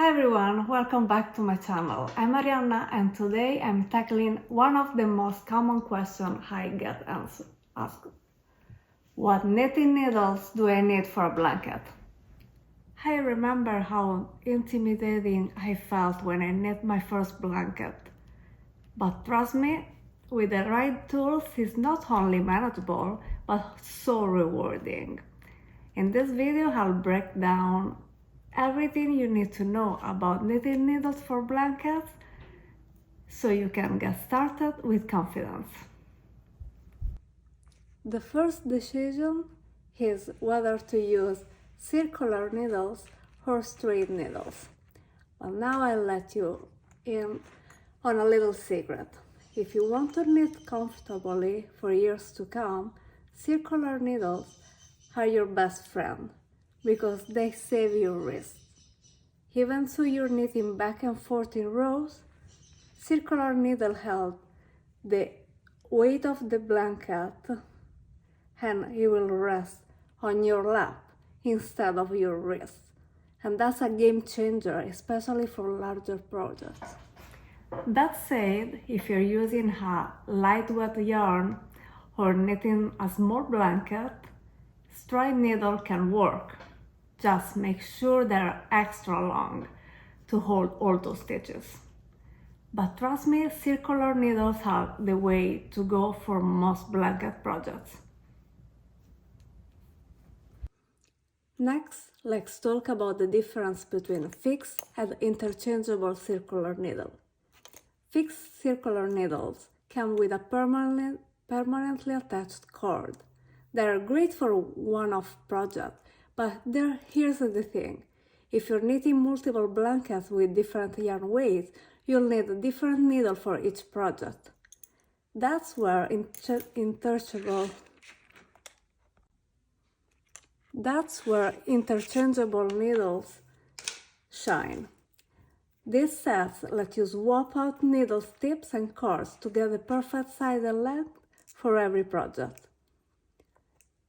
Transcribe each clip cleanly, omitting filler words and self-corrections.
Hi everyone, welcome back to my channel. I'm Marianna and today I'm tackling one of the most common questions I get asked. What knitting needles do I need for a blanket? I remember how intimidating I felt when I knit my first blanket. But trust me, with the right tools it's not only manageable but so rewarding. In this video I'll break down everything you need to know about knitting needles for blankets so you can get started with confidence. The first decision is whether to use circular needles or straight needles. But now I'll let you in on a little secret. If you want to knit comfortably for years to come, circular needles are your best friend because they save your wrist. Even though you're knitting back and forth in rows, circular needle help the weight of the blanket and it will rest on your lap instead of your wrist. And that's a game changer, especially for larger projects. That said, if you're using a lightweight yarn or knitting a small blanket, straight needle can work. Just make sure they're extra long to hold all those stitches. But trust me, circular needles are the way to go for most blanket projects. Next, let's talk about the difference between fixed and interchangeable circular needle. Fixed circular needles come with a permanently attached cord. They are great for one-off projects, but here's the thing. If you're knitting multiple blankets with different yarn weights, you'll need a different needle for each project. That's where interchangeable needles shine. These sets let you swap out needle tips and cords to get the perfect size and length for every project.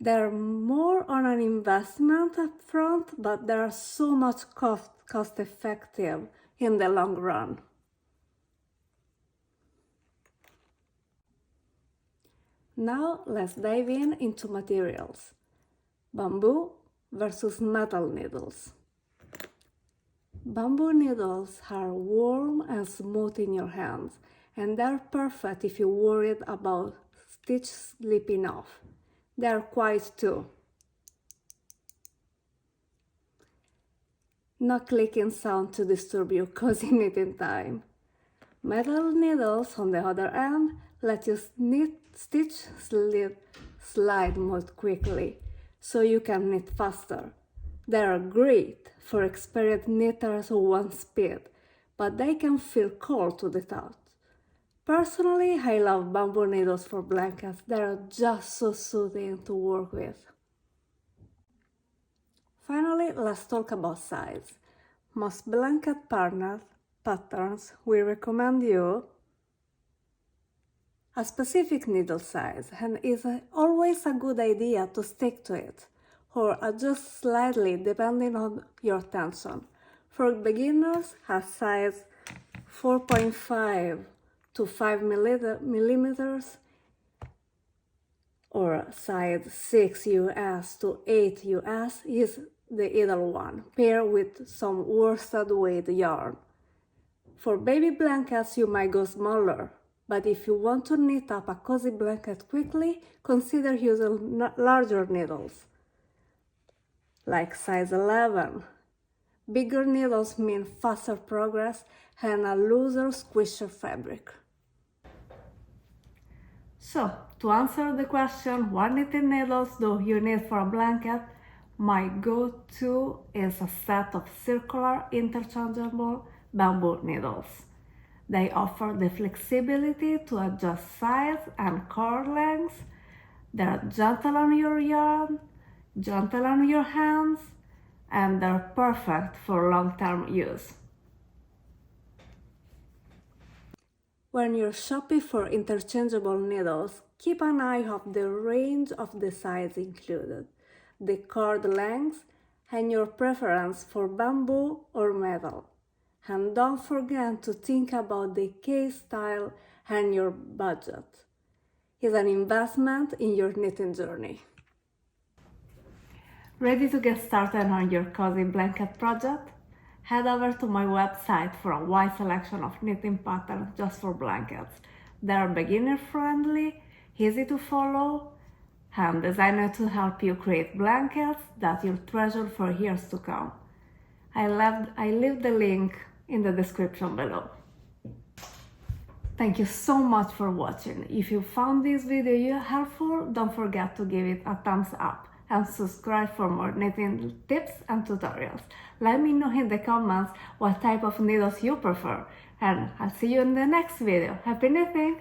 They're more on an investment up front, but they are so much cost effective in the long run. Now let's dive into materials. Bamboo versus metal needles. Bamboo needles are warm and smooth in your hands, and they're perfect if you're worried about stitch slipping off. They are quiet too. No clicking sound to disturb you causing knitting time. Metal needles, on the other hand, let you slide more quickly, so you can knit faster. They are great for experienced knitters who want speed, but they can feel cold to the touch. Personally, I love bamboo needles for blankets. They are just so soothing to work with. Finally, let's talk about size. Most blanket patterns will recommend you a specific needle size, and it's always a good idea to stick to it, or adjust slightly depending on your tension. For beginners, a size 4.5 to 5 millimeters or size 6 US to 8 US is the ideal one, paired with some worsted weight yarn. For baby blankets you might go smaller, but if you want to knit up a cozy blanket quickly, consider using larger needles, like size 11. Bigger needles mean faster progress and a looser, squishier fabric. So, to answer the question, what knitting needles do you need for a blanket? My go-to is a set of circular interchangeable bamboo needles. They offer the flexibility to adjust size and cord length. They're gentle on your yarn, gentle on your hands, and they're perfect for long-term use. When you're shopping for interchangeable needles, keep an eye on the range of the size included, the cord length, and your preference for bamboo or metal. And don't forget to think about the case style and your budget. It's an investment in your knitting journey. Ready to get started on your cozy blanket project? Head over to my website for a wide selection of knitting patterns just for blankets. They're beginner friendly, easy to follow, and designed to help you create blankets that you'll treasure for years to come. I leave the link in the description below. Thank you so much for watching. If you found this video helpful, don't forget to give it a thumbs up and subscribe for more knitting tips and tutorials. Let me know in the comments what type of needles you prefer, and I'll see you in the next video. Happy knitting!